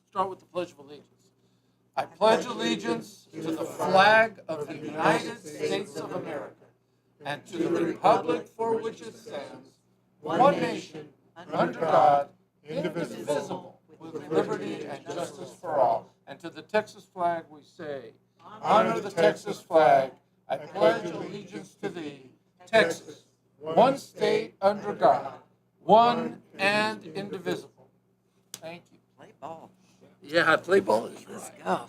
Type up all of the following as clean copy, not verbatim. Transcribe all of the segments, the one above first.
start with the Pledge of Allegiance. I pledge allegiance to the flag of the United States of America and to the republic for which it stands, one nation, under God, indivisible, with liberty and justice for all. And to the Texas flag we say, honor the Texas flag. I pledge allegiance to thee, Texas, one state under God, one and indivisible. Thank you. Play ball. Yeah, play ball is Let's right. go.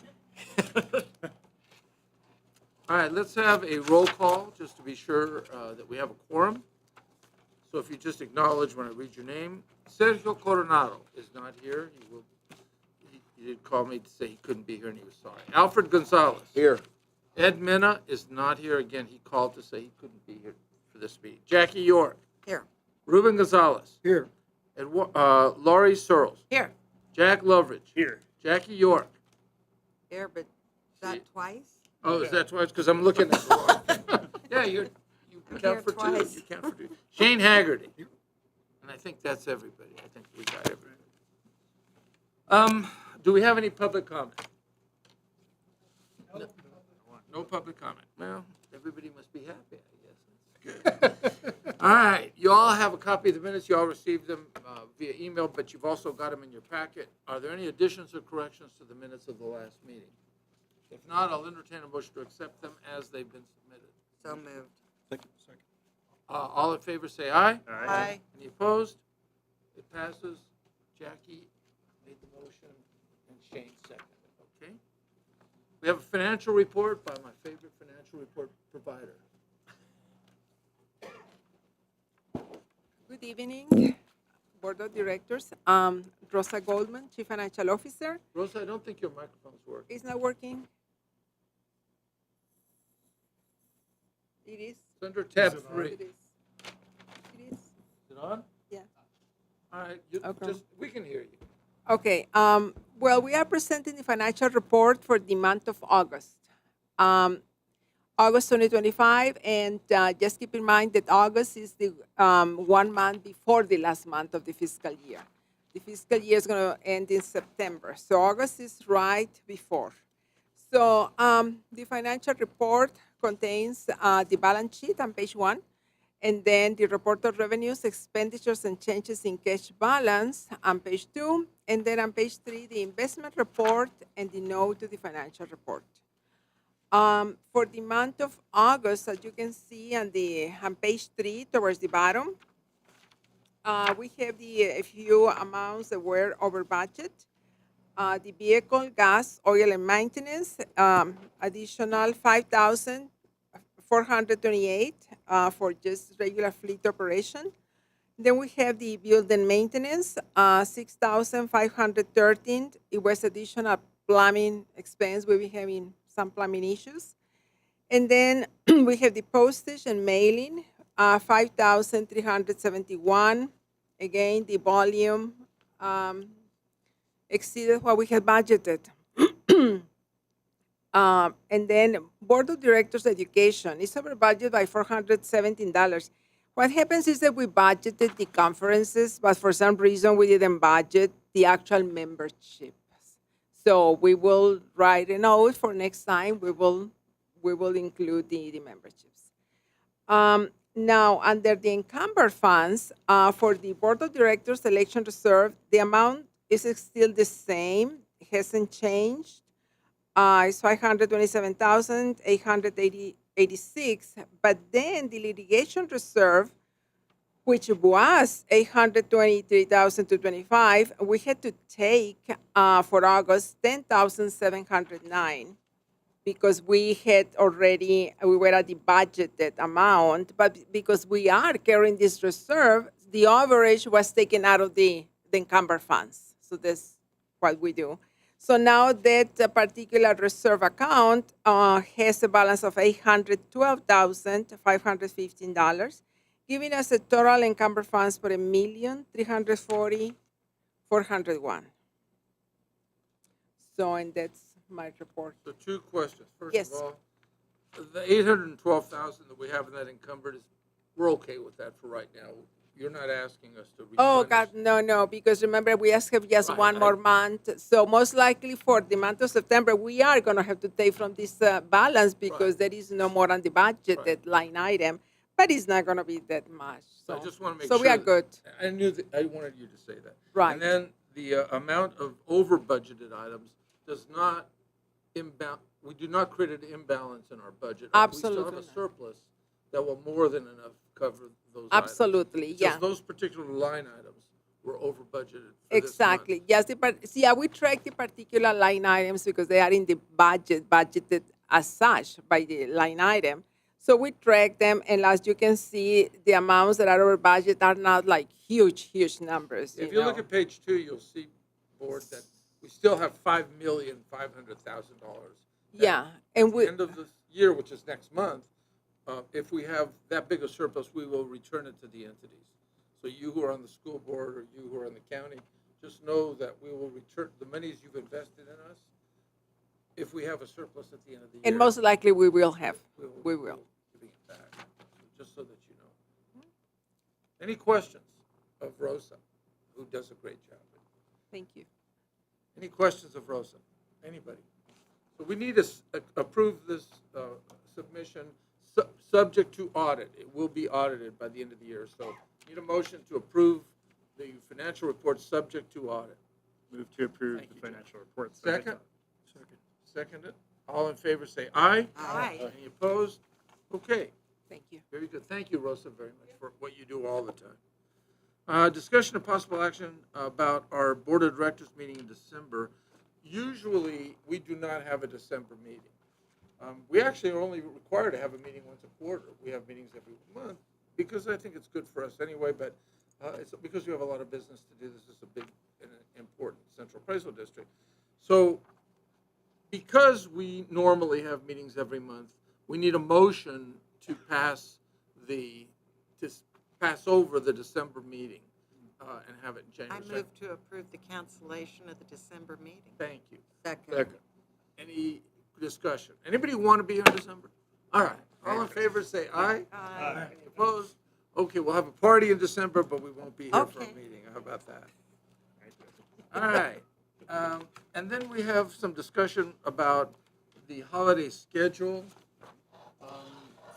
All right, let's have a roll call just to be sure that we have a quorum. So if you just acknowledge when I read your name. Sergio Coronado is not here. He did call me to say he couldn't be here and he was sorry. Alfred Gonzalez. Here. Ed Minna is not here. Again, he called to say he couldn't be here for this meeting. Jackie York. Here. Ruben Gonzalez. Here. Laurie Searles. Here. Jack Loveridge. Here. Jackie York. Here, but that twice? Oh, is that twice? Because I'm looking at the wrong. Yeah, you count here for two. twice. You count for two. Shane Haggerty. And I think that's everybody. I think we got everybody. Do we have any public comment? No. No public comment. Well, everybody must be happy, I guess. That's good. All right. You all have a copy of the minutes. You all received them via email, but you've also got them in your packet. Are there any additions or corrections to the minutes of the last meeting? If not, I'll entertain a motion to accept them as they've been submitted. So moved. Second. All in favor say aye. Aye. Any opposed? It passes. Jackie made the motion and Shane seconded it. Okay? We have a financial report by my favorite financial report provider. Good evening, Board of Directors. Rosa Goldman, Chief Financial Officer. Rosa, I don't think your microphone's working. It's not working. It is. It's under tab Is it on? 3. It is. It is. Is it on? Yeah. All right. Okay. We can hear you. Okay. Well, we are presenting the financial report for the month of August. August 2025, and just keep in mind that August is the 1 month before the last month of the fiscal year. The fiscal year is going to end in September, so August is right before. So the financial report contains the balance sheet on page 1, and then the report of revenues, expenditures, and changes in cash balance on page 2, and then on page 3, the investment report and the note to the financial report. For the month of August, as you can see on page 3 towards the bottom, we have a few amounts that were over budget. The vehicle, gas, oil, and maintenance, additional $5,428 for just regular fleet operation. Then we have the building maintenance, $6,513. It was additional plumbing expense. We'll be having some plumbing issues. And then we have the postage and mailing, $5,371. Again, the volume exceeded what we had budgeted. And then Board of Directors Education is over budget by $417. What happens is that we budgeted the conferences, but for some reason we didn't budget the actual memberships. So we will write a note for next time. We will include the memberships. Now, under the encumbered funds, for the Board of Directors Election Reserve, the amount is still the same. It hasn't changed. It's $527,886. But then the litigation reserve, which was $823,225, we had to take for August $10,709 because we were at the budgeted amount, but because we are carrying this reserve, the overage was taken out of the encumbered funds. So that's what we do. So now that particular reserve account has a balance of $812,515, giving us a total encumbered funds for $1,340,401. So, and that's my report. So 2 questions. First Yes. of all, the $812,000 that we have in that encumbered we're okay with that for right now. you're not asking us to Oh, replenish. God, no, because remember, we have just Right, one more month. So most likely for the month of September, we are going to have to take from this balance because Right. there is no more on the budget, Right. that line item, but it's not going to be that much. So So, I just want to make so sure. we are good. I knew that, I wanted you to say that. Right. And then the amount of over budgeted items does not we do not create an imbalance in our budget. We still Absolutely have a not. surplus that will more than enough cover those Absolutely, items. It's yeah. just those particular line items were over budgeted for this month. Exactly. Yes, yeah, we track the particular line items because they are in the budgeted as such by the line item. So we track them, and as you can see, the amounts that are over budget are not like huge numbers. If you look know. at page 2, you'll see, Board, that we still have $5,500,000. Yeah, and At the we end of the year, which is next month, if we have that big a surplus, we will return it to the entities. So you who are on the school board or you who are in the county, just know that we will return the monies you've invested in us. If we have a surplus at the end of the year, and most likely we will have. We will. giving it back. So just so that you know. Any questions of Rosa, who does a great job? Thank you. Any questions of Rosa? Anybody? So we need to approve this submission subject to audit. It will be audited by the end of the year. So need a motion to approve the financial report subject to audit. Move to approve Thank the you, Jim. financial report. Second? Seconded. All in favor say aye. Aye. Any opposed? Okay. Thank you. Very good. Thank you, Rosa, very much for what you do all the time. Discussion of possible action about our Board of Directors meeting in December. Usually, we do not have a December meeting. We actually are only required to have a meeting once a quarter. We have meetings every month because I think it's good for us anyway, but it's because we have a lot of business to do. This is a big and important central appraisal district. So because we normally have meetings every month, we need a motion to pass over the December meeting and have it in I January. move to approve the cancellation of the December meeting. Thank you. Second. Any discussion? Anybody want to be here in December? All right. All in favor, say aye. Aye. Any opposed? Okay, we'll have a party in December, but we won't be here for a Okay. meeting. How about that? All right. And then we have some discussion about the holiday schedule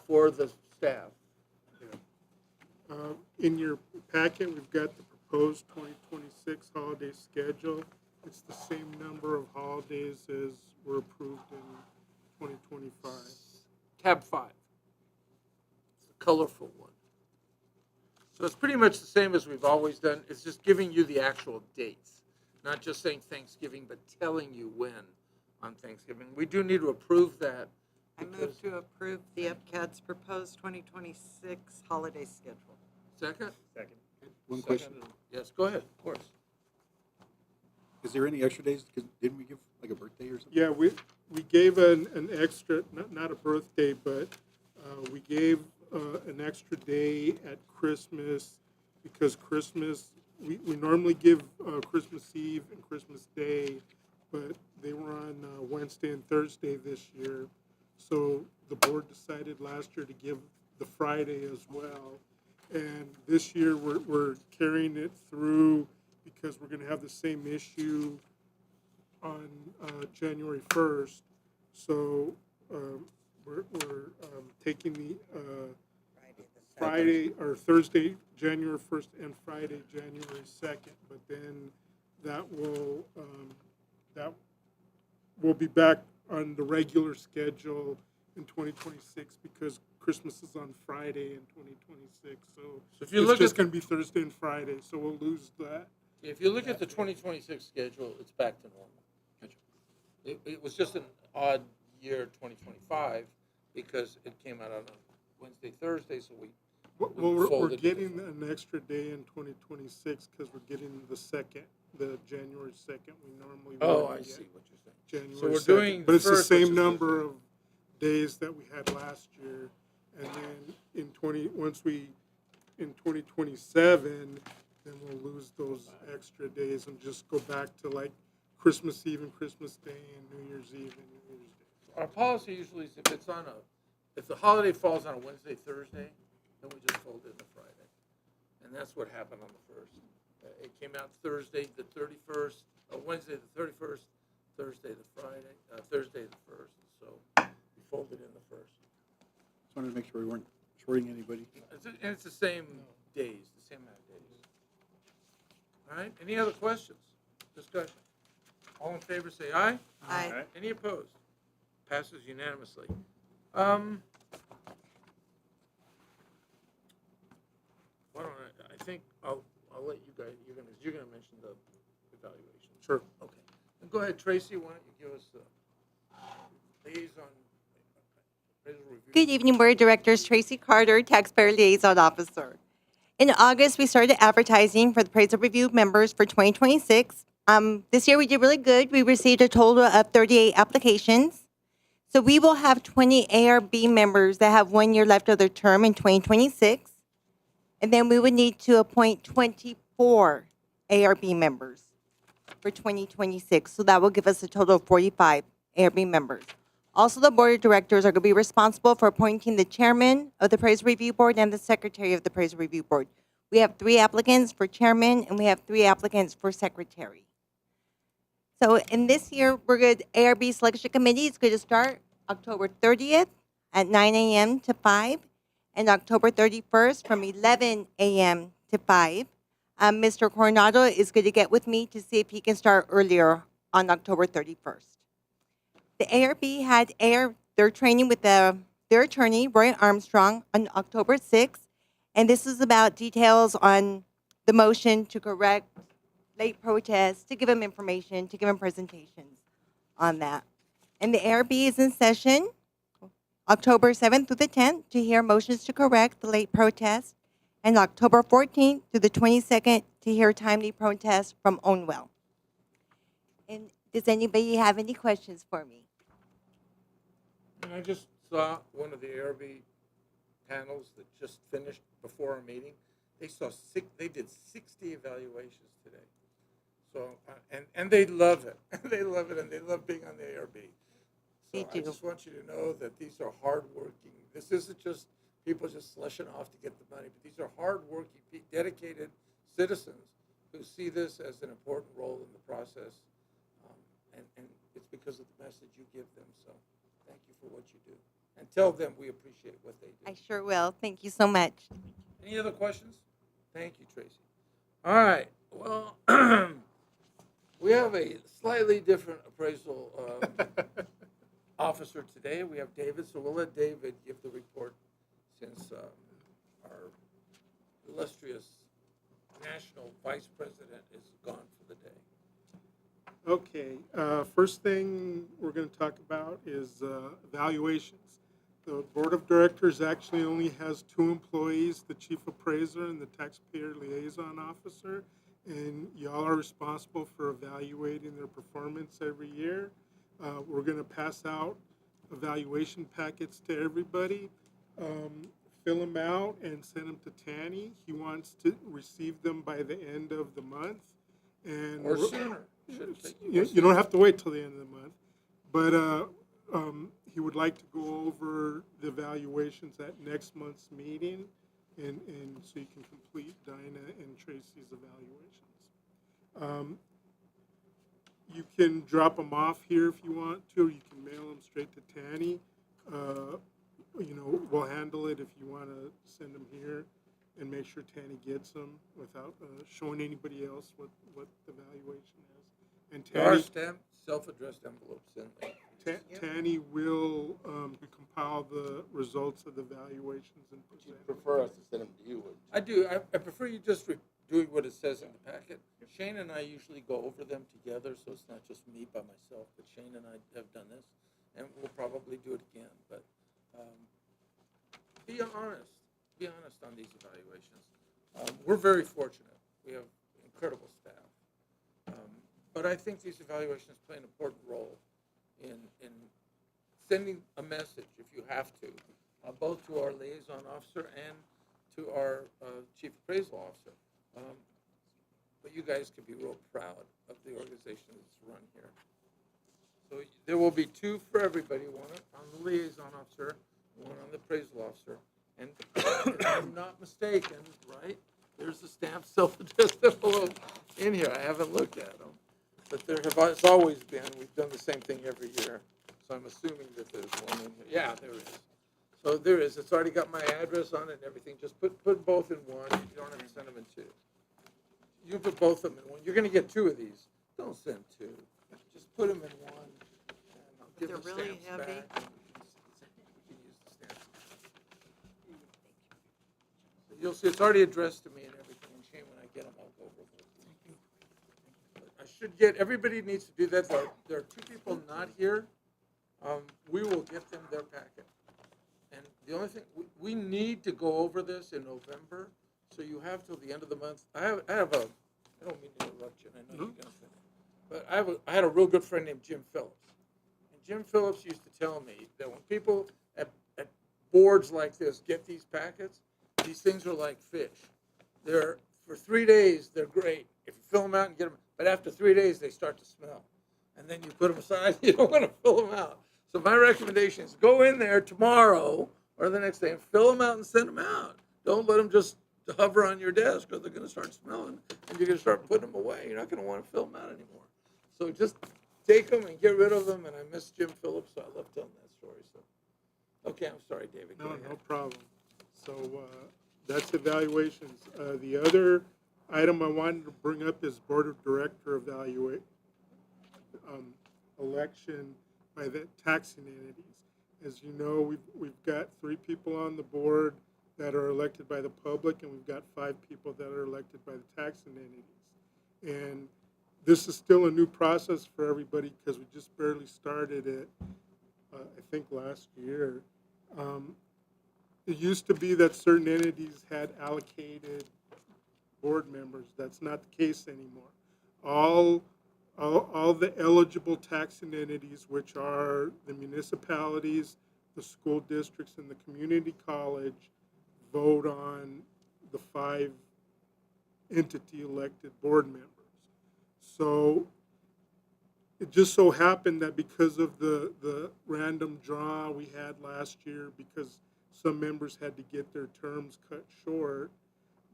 for the staff. In your packet, we've got the proposed 2026 holiday schedule. It's the same number of holidays as were approved in 2025. Tab 5. It's the colorful one. So it's pretty much the same as we've always done. It's just giving you the actual dates, not just saying Thanksgiving, but telling you when on Thanksgiving. We do need to approve that. I move to approve the EPCAD's proposed 2026 holiday schedule. Second? Second. One question. Second. Yes, go ahead, of course. Is there any extra days? 'Cause didn't we give like a birthday or something? Yeah, we gave an extra, not a birthday, but we gave an extra day at Christmas because Christmas, we normally give Christmas Eve and Christmas Day, but they were on Wednesday and Thursday this year. So the board decided last year to give the Friday as well. And this year we're carrying it through because we're going to have the same issue on January 1st. So we're taking the Friday or Thursday, January 1st, and Friday, January 2nd. But then that will be back on the regular schedule in 2026 because Christmas is on Friday in 2026. So So if you it's look just at, going to be Thursday and Friday. So we'll lose that. if you look at the 2026 schedule, it's back to normal. It was just an odd year, 2025, because it came out on a Wednesday, Thursday, so we Well, we're folded it getting different. an extra day in 2026 because we're getting the January 2nd. We normally Oh, wouldn't I get see what you're saying. January So we're 2nd. doing But it's the first, which is same the- number of days that we had last year. And then in 2027, then we'll lose those extra days and just go back to like Christmas Eve and Christmas Day and New Year's Eve and New Year's Day. Our policy usually is if the holiday falls on a Wednesday, Thursday, then we just fold it in the Friday. And And that's what happened on the 1st. It came out Thursday the 31st, Wednesday the 31st, Thursday the Friday, Thursday the 1st. So we folded in the 1st. Just wanted to make sure we weren't shorting anybody. And it's the same days, the same amount of days. All right, any other questions? Discussion? All in favor say aye. Aye. Any opposed? Passes unanimously. Why don't I think I'll let you guys, you're gonna mention the evaluation. Sure. Okay. And go ahead, Tracy, why don't you give us the liaison appraisal review? Good evening, Board of Directors. Tracy Carter, Taxpayer Liaison Officer. In August, we started advertising for the appraisal review members for 2026. This year, we did really good. We received a total of 38 applications. So we will have 20 ARB members that have 1 year left of their term in 2026. And then we would need to appoint 24 ARB members for 2026. So that will give us a total of 45 ARB members. Also, the Board of Directors are going to be responsible for appointing the chairman of the Appraisal Review Board and the secretary of the Appraisal Review Board. We have 3 applicants for chairman, and we have 3 applicants for secretary. So in this year, ARB Selection Committee is going to start October 30th at 9 a.m. to 5, and October 31st from 11 a.m. to 5. Mr. Coronado is going to get with me to see if he can start earlier on October 31st. The ARB had their training with their attorney, Roy Armstrong, on October 6th, and this is about details on the motion to correct late protests, to give them information, to give them presentations on that. And the ARB is in session October 7th through the 10th to hear motions to correct the late protest, and October 14th through the 22nd to hear timely protests from Ownwell. And does anybody have any questions for me? And I just saw one of the ARB panels that just finished before our meeting. They did 60 evaluations today. So, and they love it. They love it, and they love being on the ARB. So They I do. just want you to know that these are hardworking. This isn't just people just slushing off to get the money, but these are hardworking, dedicated citizens who see this as an important role in the process. And it's because of the message you give them. So thank you for what you do. And tell them we appreciate what they do. I sure will. Thank you so much. Any other questions? Thank you, Tracy. All right. Well, we have a slightly different appraisal officer today. We have David, so we'll let David give the report since our illustrious national vice president is gone for the day. Okay, first thing we're going to talk about is evaluations. The Board of Directors actually only has 2 employees, the Chief Appraiser and the Taxpayer Liaison Officer, and y'all are responsible for evaluating their performance every year. We're going to pass out evaluation packets to everybody, fill them out and send them to Tanny. He wants to receive them by the end of the month. And Or sooner. you don't have to wait till the end of the month, but he would like to go over the evaluations at next month's meeting, and so you can complete Dinah and Tracy's evaluations. You can drop them off here if you want to, or you can mail them straight to Tanny. We'll handle it if you want to send them here and make sure Tanny gets them without showing anybody else what the valuation is. And There are Tanny, stamped, self-addressed envelopes in there. Tanny will compile the results of the valuations and present. You'd prefer us to send them to you, wouldn't you? I do. I prefer you just doing what it says in the packet. Shane and I usually go over them together, so it's not just me by myself, but Shane and I have done this, and we'll probably do it again. But be honest. Be honest on these evaluations. We're very fortunate. We have incredible staff. But I think these evaluations play an important role in sending a message, if you have to, both to our liaison officer and to our chief appraisal officer. But you guys can be real proud of the organization that's run here. So there will be 2 for everybody, 1 on the liaison officer, 1 on the appraisal officer. And if I'm not mistaken, right, There's the stamped self-addressed envelope in here. I haven't looked at them. But there has always been, we've done the same thing every year. So I'm assuming that there's one in here. Yeah, there is. So there is. It's already got my address on it and everything. Just put both in one. You don't have to send them in two. You put both of them in one. You're going to get two of these. Don't send two. Just put them in one. And I'll give They're the really stamps heavy. back, and we can use the stamps. So you'll see it's already addressed to me and everything. Shane, when I get them, I'll go over it. But I should get, everybody needs to do that. There are two people not here. We will get them their packet. And the only thing, we need to go over this in November, so you have till the end of the month. I don't mean to interrupt you, and I know you're going to finish. But I had a real good friend named Jim Phillips. And Jim Phillips used to tell me that when people at boards like this get these packets, these things are like fish. For 3 days, they're great. If you fill them out and get them, but after 3 days, they start to smell. And then you put them aside, you don't want to fill them out. So my recommendation is go in there tomorrow or the next day and fill them out and send them out. Don't let them just hover on your desk, or they're going to start smelling and you're going to start putting them away. You're not going to want to fill them out anymore. So just take them and get rid of them. And I miss Jim Phillips, so I love telling that story. So, okay, I'm sorry, David. Go No, ahead. no problem. So that's evaluations. The other item I wanted to bring up is Board of Director election by the taxing entities. As you know, we've got 3 people on the board that are elected by the public, and we've got 5 people that are elected by the taxing entities. And this is still a new process for everybody because we just barely started it, I think last year. It used to be that certain entities had allocated board members. That's not the case anymore. All the eligible taxing entities, which are the municipalities, the school districts, and the community college, vote on the 5 entity elected board members. So it just so happened that because of the random draw we had last year, because some members had to get their terms cut short,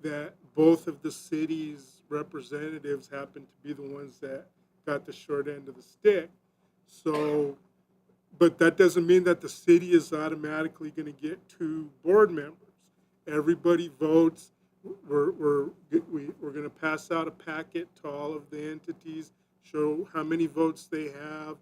that both of the city's representatives happened to be the ones that got the short end of the stick. So, but that doesn't mean that the city is automatically going to get 2 board members. Everybody votes. We're going to pass out a packet to all of the entities, show how many votes they have.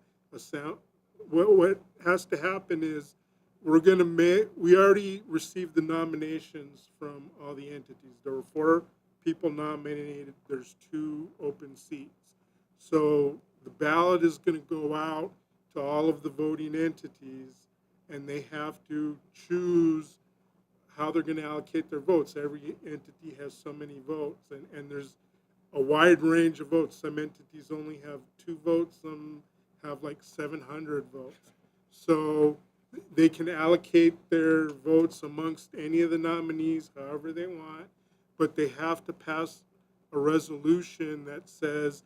What has to happen is we already received the nominations from all the entities. There were 4 people nominated. There's 2 open seats. So the ballot is going to go out to all of the voting entities, and they have to choose how they're going to allocate their votes. Every entity has so many votes, and there's a wide range of votes. Some entities only have 2 votes, some have like 700 votes. So they can allocate their votes amongst any of the nominees however they want, but they have to pass a resolution that says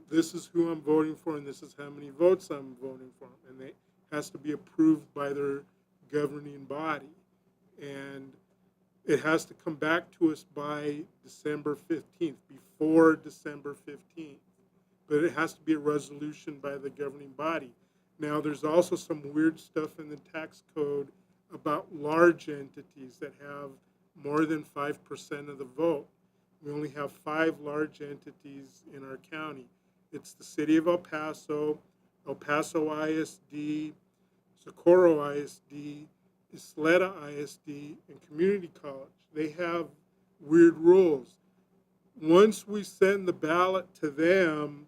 this is who I'm voting for and this is how many votes I'm voting for. And it has to be approved by their governing body. And it has to come back to us by December 15th, before December 15th. But it has to be a resolution by the governing body. Now, there's also some weird stuff in the tax code about large entities that have more than 5% of the vote. We only have 5 large entities in our county. It's the city of El Paso ISD, Socorro ISD, Isleta ISD, and Community College. They have weird rules. Once we send the ballot to them,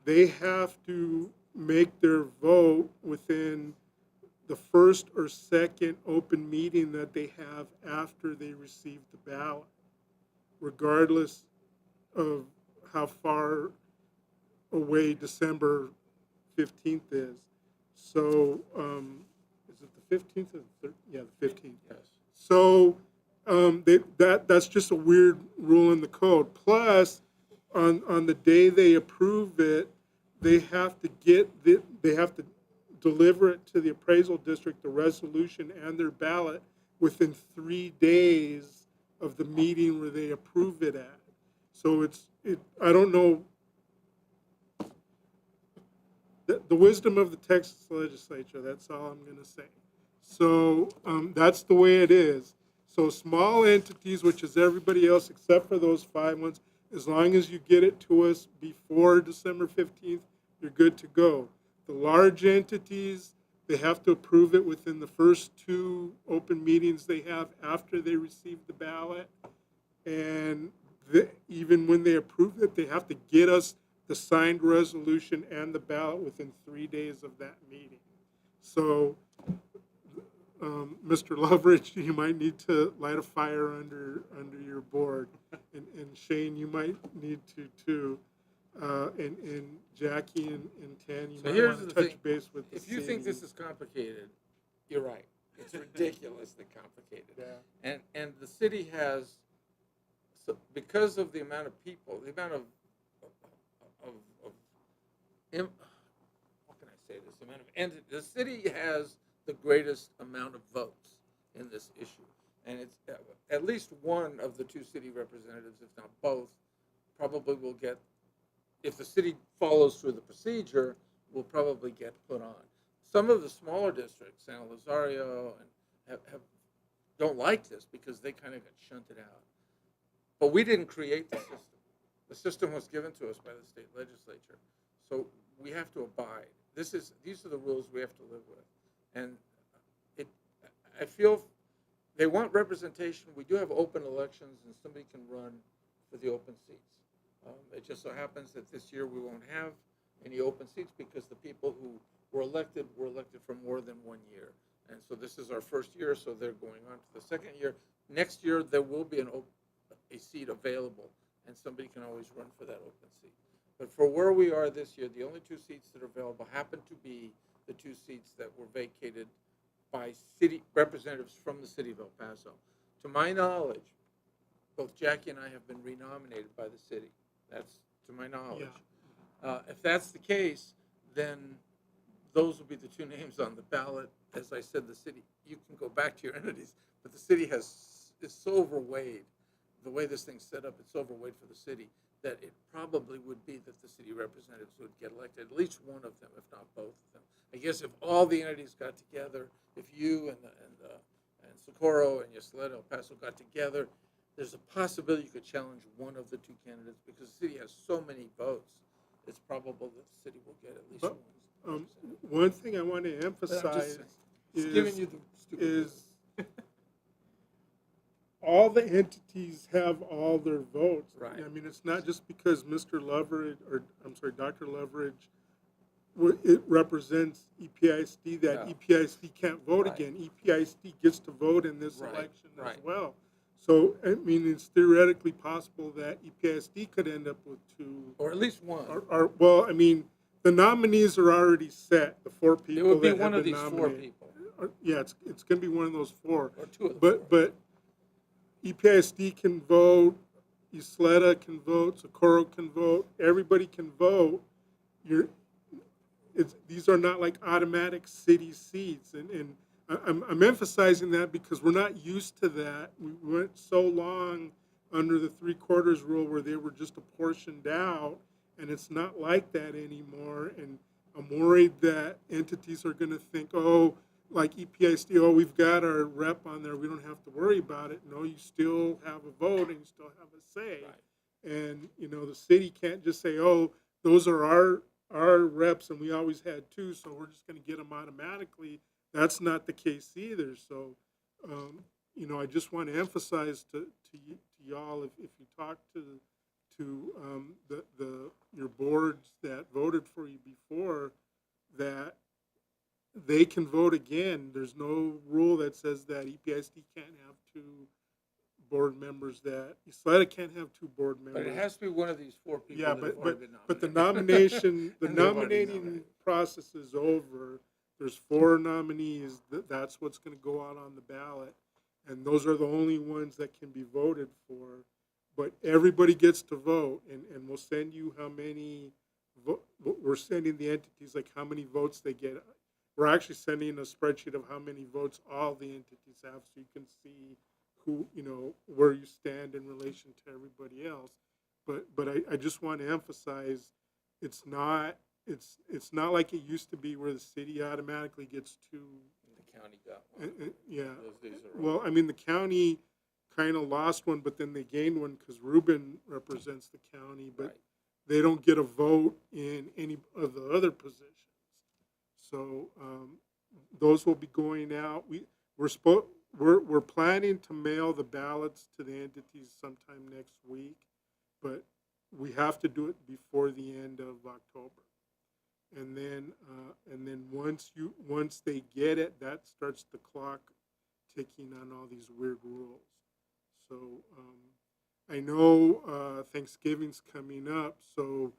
they have to make their vote within the first or second open meeting that they have after they receive the ballot, regardless of how far away December 15th is. So, is it the 15th or the 13th? Yeah, the 15th. Yes. So that's just a weird rule in the code. Plus, on the day they approve it, they have to deliver it to the appraisal district, the resolution and their ballot, within 3 days of the meeting where they approve it at. So I don't know, the wisdom of the Texas legislature, that's all I'm gonna say. So that's the way it is. So small entities, which is everybody else except for those 5 ones, as long as you get it to us before December 15th, you're good to go. The large entities, they have to approve it within the first 2 open meetings they have after they receive the ballot. And even when they approve it, they have to get us the signed resolution and the ballot within 3 days of that meeting. So, Mr. Loveridge, you might need to light a fire under your board, and Shane, you might need to too, and Jackie and Tan, you So might here's want to the touch thing. base with the If you think this city. is complicated, you're right. It's ridiculously complicated. Yeah. And the city has, so because of the amount of people, the amount of how can I say this? The amount of the city has the greatest amount of votes in this issue, and it's at least one of the 2 city representatives, if not both, probably will get. If the city follows through the procedure, will probably get put on. Some of the smaller districts, San Elizario, and don't like this because they kind of got shunted out. But we didn't create the system. The system was given to us by the state legislature. So we have to abide. These are the rules we have to live with. And I feel they want representation. We do have open elections, and somebody can run for the open seats. It just so happens that this year we won't have any open seats because the people who were elected for more than 1 year. And so this is our first year, so they're going on to the second year. Next year, there will be a seat available, and somebody can always run for that open seat. But for where we are this year, the only 2 seats that are available happen to be the 2 seats that were vacated by city representatives from the city of El Paso. To my knowledge, both Jackie and I have been renominated by the city. That's to my knowledge. Yeah. If that's the case, then those will be the 2 names on the ballot. As I said, the city, you can go back to your entities, but the city is so overweight. The way this thing's set up, it's overweight for the city that it probably would be that the city representatives would get elected, at least one of them, if not both of them. I guess if all the entities got together, if you and Socorro and Ysleta, El Paso got together, there's a possibility you could challenge one of the 2 candidates because the city has so many votes. It's probable that the city will get at least one. One thing I want to But I'm just emphasize saying, it's giving you the stupid is all the entities have all their votes. Right. I mean, it's not just because Mr. Loveridge, or I'm sorry, Dr. Loveridge, it represents EPISD that No. EPISD can't vote Right. again. EPISD gets to vote in this Right, election as right. well. So, I mean, it's theoretically possible that EPISD could end up with 2. or at least one. Well, I mean, the nominees are already set, the 4 It people would be that have one of been these 4 nominated. people, Yeah, it's going to be one of those 4. or 2 of the 4. But EPISD can vote, Ysleta can vote, Socorro can vote, everybody can vote. These are not like automatic city seats, and I'm emphasizing that because we're not used to that. We went so long under the 3/4 rule where they were just apportioned out, and it's not like that anymore. And I'm worried that entities are going to think, oh, like EPISD, oh, we've got our rep on there, we don't have to worry about it. No, you still have a vote and you still have a say. Right. And the city can't just say, oh, those are our reps and we always had 2, so we're just going to get them automatically. That's not the case either. So, I just want to emphasize to y'all, if you talk to your boards that voted for you before, that they can vote again. There's no rule that says that EPISD can't have 2 board members, that Ysleta can't have 2 board members. But it has to be one of these 4 people Yeah, that have already been nominated. but the nomination, the And they've already nominating nominated. process is over. There's 4 nominees. That's what's going to go out on the ballot, and those are the only ones that can be voted for. But everybody gets to vote, and we'll send you how many. We're sending the entities like how many votes they get. We're actually sending a spreadsheet of how many votes all the entities have, so you can see who, where you stand in relation to everybody else. But I just want to emphasize, it's not like it used to be where the city automatically gets two. The county got one. Yeah. Those days are Well, I mean, the county kind of lost one, but then they gained one because Ruben represents the county, but Right. they don't get a vote in any of the other positions. So those will be going out. We're planning to mail the ballots to the entities sometime next week, but we have to do it before the end of October. And then once they get it, that starts the clock ticking on all these weird rules. So I know Thanksgiving's coming up, so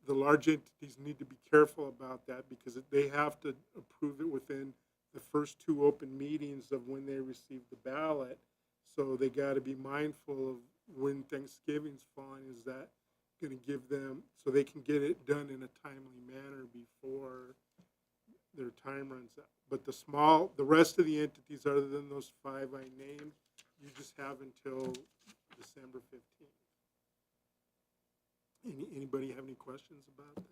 the large entities need to be careful about that because they have to approve it within the first two open meetings of when they receive the ballot. So they got to be mindful of when Thanksgiving's falling. Is that going to give them, so they can get it done in a timely manner before their time runs out. But the rest of the entities, other than those 5 I named, you just have until December 15th. Anybody have any questions about that?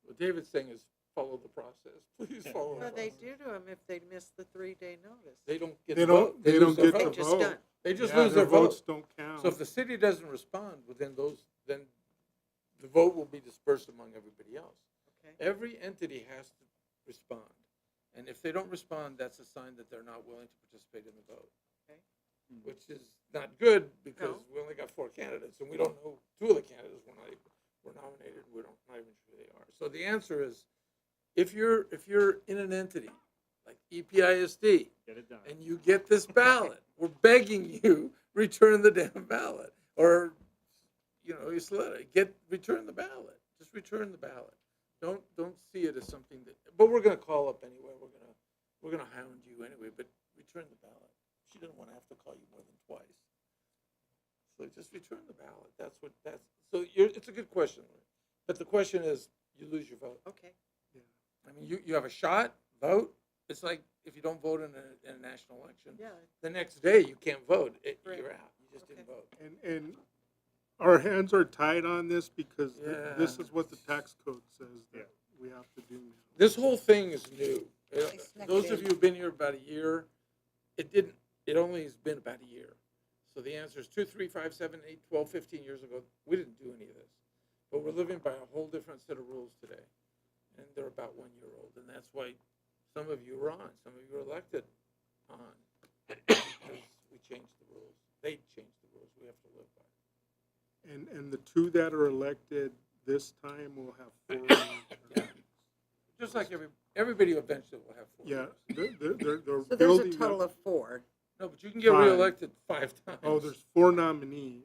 What David's saying is follow the process. Please follow the What do they process. do to them if they miss the 3-day notice? They don't get They to vote. don't lose their get vote. the Just vote. done. They just Yeah, lose their votes vote. don't count. So if the city doesn't respond within those, then the vote will be dispersed among everybody else. Okay. Every entity has to respond. And if they don't respond, that's a sign that they're not willing to participate in the vote. Okay. Which is not good because No. we only got 4 candidates and we don't know 2 of the candidates were nominated. We're not even sure they are. So the answer is, if you're in an entity like EPISD, Get it done. and you get this ballot, we're begging you, return the damn ballot. Or, return the ballot. Just return the ballot. Don't see it as something that, but we're gonna call up anyway. We're gonna hound you anyway, but return the ballot. She doesn't want to have to call you more than twice. So just return the ballot. It's a good question, Larry. But the question is, you lose your vote. Okay. I mean, you have a shot, vote. It's like if you don't vote in a national election, Yeah. the next day you can't vote. Right. You're out. You just didn't Okay. vote. And our hands are tied on this because Yeah. this is what the tax code says that we have to do now. This whole thing is new. snuck Those it of in. you who've been here about a year, it only has been about a year. So the answer is 2, 3, 5, 7, 8, 12, 15 years ago, we didn't do any of this. But we're living by a whole different set of rules today. And they're about 1 year old. And that's why some of you are on, some of you are elected on. Because we changed the rules. They changed the rules. We have to live by. And the 2 that are elected this time will have 4 Yeah. Just like everybody eventually will have 4 Yeah, years. they're So there's building a total up. of 4. No, but you can get 5. reelected 5 times. Oh, there's 4 nominees.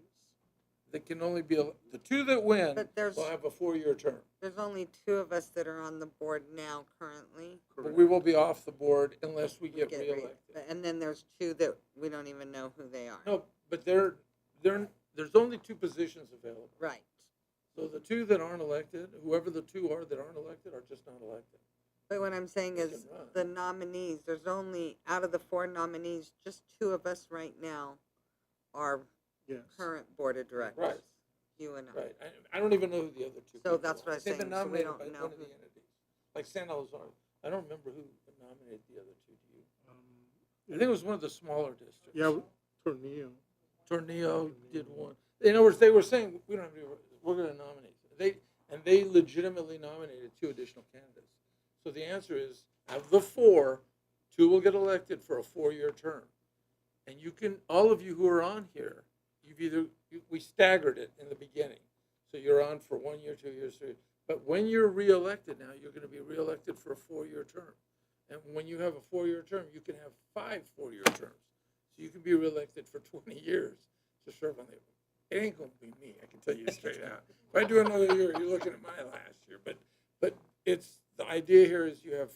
That can only be, the 2 that win But there's- will have a 4-year term. There's only 2 of us that are on the board now currently. But we will be off the board unless we get Get reelected. And then there's 2 that we don't even know who they are. No, but there's only 2 positions available. Right. So the 2 that aren't elected, whoever the 2 are that aren't elected, are just not elected. But what I'm saying They is can run. the nominees, there's only, out of the 4 nominees, just 2 of us right now are Yes. current board of directors. Right. You and I. Right. I don't even know who the other 2 people So that's what I are. was They've been saying, so we nominated don't by know one of the who- entities. Like San Salazar. I don't remember who nominated the other 2 to you. Um, I think it was one of the smaller districts. Yeah, Tornillo. Tornillo did one. In other words, they were saying, we don't have to, we're gonna nominate. They legitimately nominated 2 additional candidates. So the answer is, of the 4, 2 will get elected for a 4-year term. And you can, all of you who are on here, we staggered it in the beginning. So you're on for 1 year, 2 years, 3 years. But when you're reelected now, you're gonna be reelected for a 4-year term. And when you have a 4-year term, you can have 5 4-year terms. So you can be reelected for 20 years to serve on the, it ain't gonna be me, I can tell you straight out. If I do another year, you're looking at my last year. But it's, the idea here is you have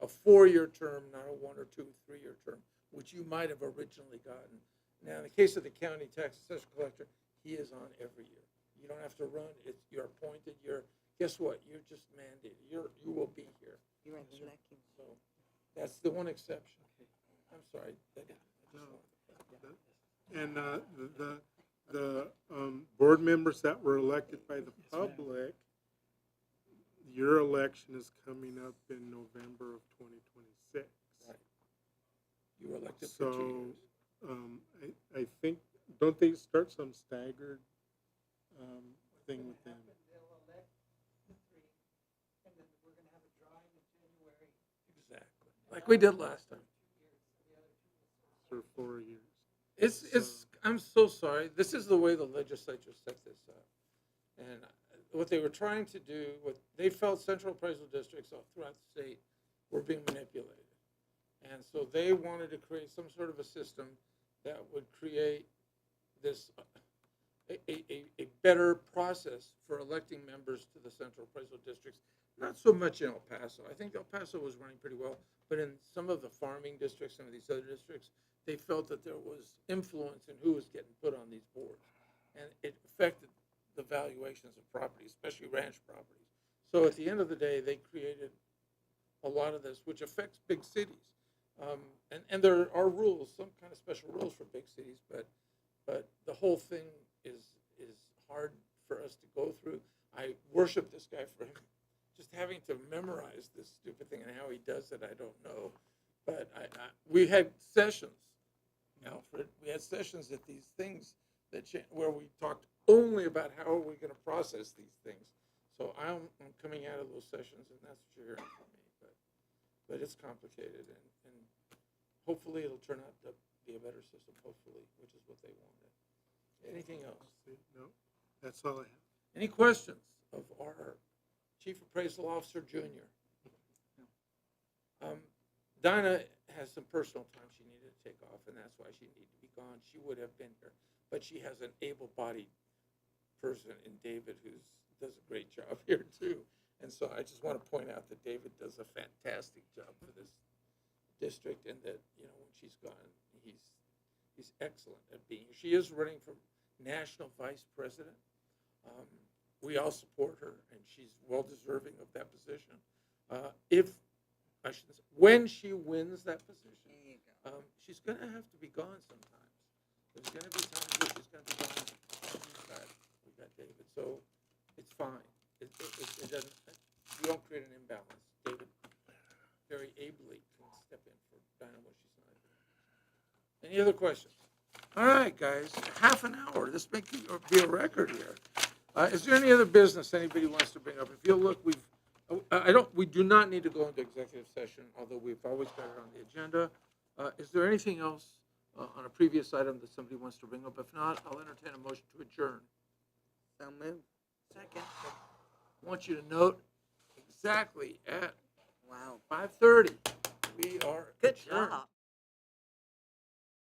a 4-year term, not a 1 or 2, 3-year term, which you might have originally gotten. Now, in the case of the county tax assessor collector, he is on every year. You don't have to run, you're appointed, guess what? You're just mandated, you will be here. You're right, So that's the one exception. I'm sorry. I just wanted to- And the board members that were elected by the public, your election is coming up in November of 2026. Right. You were elected for 2 So, years. I think, don't they start some staggered thing with them? Exactly. Like we did last time. For 4 years. It's, I'm so sorry. This is the way the legislature set this up. And what they were trying to do, what they felt central appraisal districts all throughout the state were being manipulated. And so they wanted to create some sort of a system that would create this, a better process for electing members to the central appraisal districts. Not so much in El Paso. I think El Paso was running pretty well, but in some of the farming districts, some of these other districts, they felt that there was influence in who was getting put on these boards. And it affected the valuations of properties, especially ranch properties. So at the end of the day, they created a lot of this, which affects big cities. And there are rules, some kind of special rules for big cities, but the whole thing is hard for us to go through. I worship this guy for him. Just having to memorize this stupid thing and how he does it, I don't know. But we had sessions, Alfred. We had sessions at these things where we talked only about how are we going to process these things. So I'm coming out of those sessions, and that's what you're hearing from me. But it's complicated, and hopefully it'll turn out to be a better system. Hopefully, which is what they wanted. Anything else? No, that's all I have. Any questions of our Chief Appraisal Officer Junior? Dinah has some personal time she needed to take off, and that's why she needed to be gone. She would have been here, but she has an able-bodied person in David who does a great job here too. And so I just want to point out that David does a fantastic job for this district, and that when she's gone, he's excellent at being here. She is running for national vice president. We all support her, and she's well deserving of that position. When she wins that position, she's going to have to be gone sometimes. There's going to be times where she's going to be gone. We got David, so it's fine. It doesn't. You don't create an imbalance. David very ably can step in for Dinah when she's not here. Any other questions? All right, guys, half an hour. This may be a record here. Is there any other business anybody wants to bring up? If you look, we do not need to go into executive session, although we've always got it on the agenda. Is there anything else on a previous item that somebody wants to bring up? If not, I'll entertain a motion to adjourn. So moved. Second. I want you to note exactly at Wow. 5:30, we are Good adjourned. job.